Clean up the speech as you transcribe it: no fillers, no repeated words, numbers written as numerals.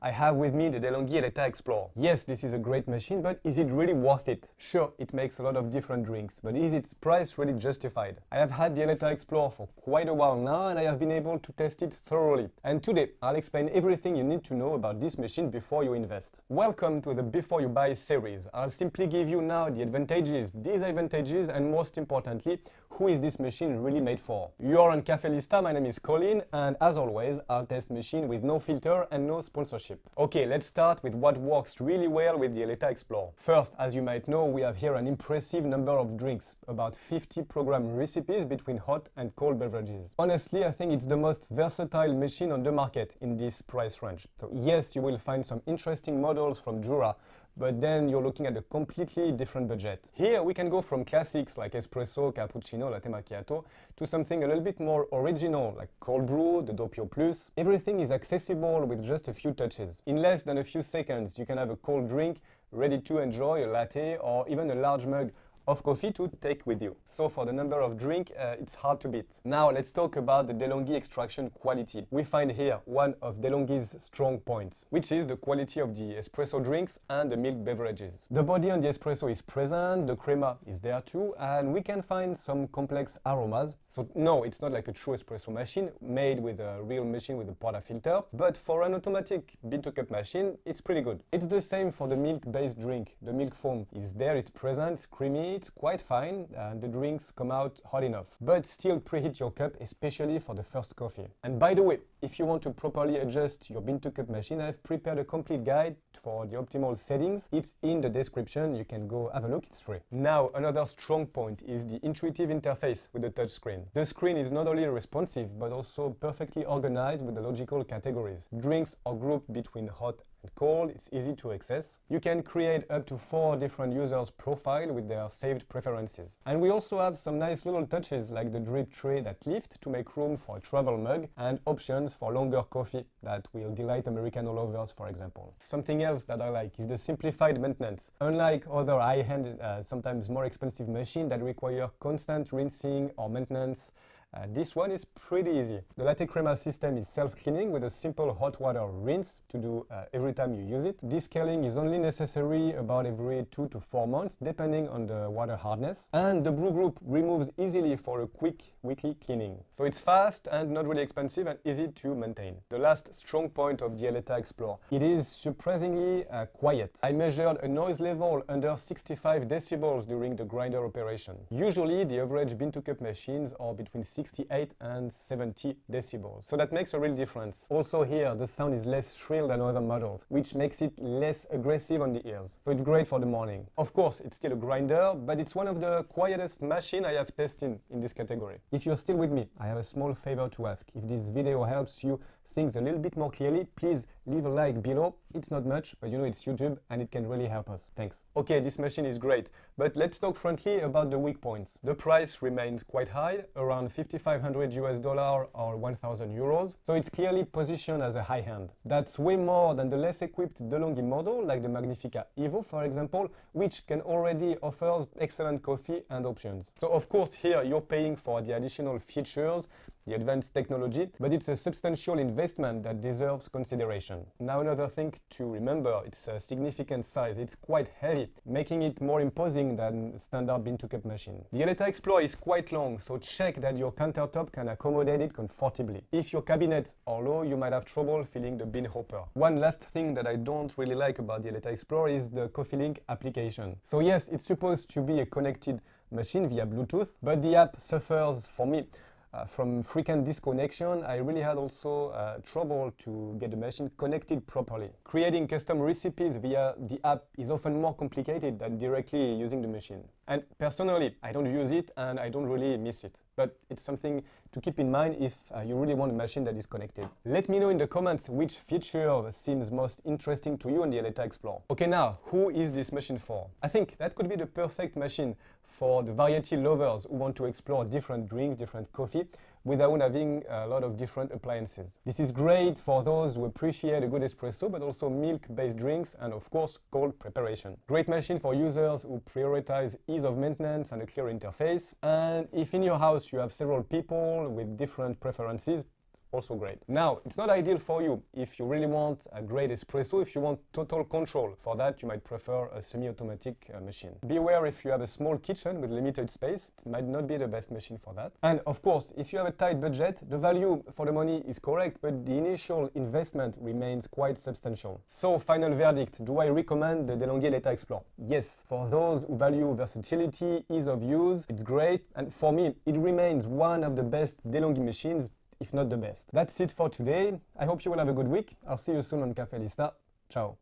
I have with me the Delonghi Eletta Explore. Yes, this is a great machine, but is it really worth it? Sure, it makes a lot of different drinks, but is its price really justified? I have had the Eletta Explore for quite a while now, and I have been able to test it thoroughly. And today, I'll explain everything you need to know about this machine before you invest. Welcome to the Before You Buy series. I'll simply give you now the advantages, disadvantages, and most importantly, who is this machine really made for? You're on Cafe Lista, my name is Colin, and as always, I'll test machine with no filter and no sponsorship. Okay, let's start with what works really well with the Eletta Explore. First, as you might know, we have here an impressive number of drinks, about 50 program recipes between hot and cold beverages. Honestly, I think it's the most versatile machine on the market in this price range. So yes, you will find some interesting models from Jura, but then you're looking at a completely different budget. Here we can go from classics like espresso, cappuccino, latte macchiato to something a little bit more original like cold brew, the Doppio Plus. Everything is accessible with just a few touches. In less than a few seconds you can have a cold drink ready to enjoy, a latte or even a large mug of coffee to take with you. So for the number of drink, it's hard to beat. Now let's talk about the Delonghi extraction quality. We find here one of Delonghi's strong points, which is the quality of the espresso drinks and the milk beverages. The body on the espresso is present, the crema is there too, and we can find some complex aromas. So no, it's not like a true espresso machine made with a real machine with a portafilter, but for an automatic bean-to-cup machine, it's pretty good. It's the same for the milk-based drink. The milk foam is there, it's present, it's creamy, it's quite fine, and the drinks come out hot enough. But still preheat your cup, especially for the first coffee. And by the way, if you want to properly adjust your bean-to-cup machine, I've prepared a complete guide for the optimal settings. It's in the description, you can go have a look, it's free. Now, another strong point is the intuitive interface with the touchscreen. The screen is not only responsive, but also perfectly organized with the logical categories. Drinks are grouped between hot and cold, it's easy to access. You can create up to 4 different users' profile with their saved preferences. And we also have some nice little touches like the drip tray that lift to make room for a travel mug and options for longer coffee that will delight Americano lovers, for example. Something else that I like is the simplified maintenance. Unlike other high-end, sometimes more expensive machines that require constant rinsing or maintenance, this one is pretty easy. The LatteCrema system is self-cleaning with a simple hot water rinse to do every time you use it. This scaling is only necessary about every 2 to 4 months depending on the water hardness. And the brew group removes easily for a quick weekly cleaning. So it's fast and not really expensive and easy to maintain. The last strong point of the Eletta Explore. It is surprisingly quiet. I measured a noise level under 65 decibels during the grinder operation. Usually the average bean-to-cup machines are between 68 and 70 decibels. So that makes a real difference. Also here, the sound is less shrill than other models, which makes it less aggressive on the ears. So it's great for the morning. Of course, it's still a grinder, but it's one of the quietest machines I have tested in this category. If you're still with me, I have a small favor to ask. If this video helps you things a little bit more clearly, please leave a like below. It's not much, but you know it's YouTube and it can really help us. Thanks. Okay, this machine is great, but let's talk frankly about the weak points. The price remains quite high, around $5,500 or 1,000 euros, so it's clearly positioned as a high-end. That's way more than the less equipped Delonghi model, like the Magnifica Evo, for example, which can already offer excellent coffee and options. So of course here you're paying for the additional features, the advanced technology, but it's a substantial investment that deserves consideration. Now another thing to remember, it's a significant size, it's quite heavy, making it more imposing than standard bean-to-cup machine. The Eletta Explore is quite long, so check that your countertop can accommodate it comfortably. If your cabinets are low, you might have trouble filling the bean hopper. One last thing that I don't really like about the Eletta Explore is the Coffee Link application. So yes, it's supposed to be a connected machine via Bluetooth, but the app suffers for me from frequent disconnection. I really had also trouble to get the machine connected properly. Creating custom recipes via the app is often more complicated than directly using the machine. And personally, I don't use it and I don't really miss it. But it's something to keep in mind if you really want a machine that is connected. Let me know in the comments which feature seems most interesting to you on the Eletta Explore. Okay, now, who is this machine for? I think that could be the perfect machine for the variety lovers who want to explore different drinks, different coffee, without having a lot of different appliances. This is great for those who appreciate a good espresso, but also milk-based drinks and of course cold preparation. Great machine for users who prioritize ease of maintenance and a clear interface. And if in your house you have several people with different preferences, also great. Now, it's not ideal for you if you really want a great espresso, if you want total control. For that, you might prefer a semi-automatic machine. Beware if you have a small kitchen with limited space, it might not be the best machine for that. And of course, if you have a tight budget, the value for the money is correct, but the initial investment remains quite substantial. So, final verdict, do I recommend the Delonghi Eletta Explore? Yes, for those who value versatility, ease of use, it's great, and for me, it remains one of the best Delonghi machines, if not the best. That's it for today. I hope you will have a good week. I'll see you soon on Cafe Lista. Ciao.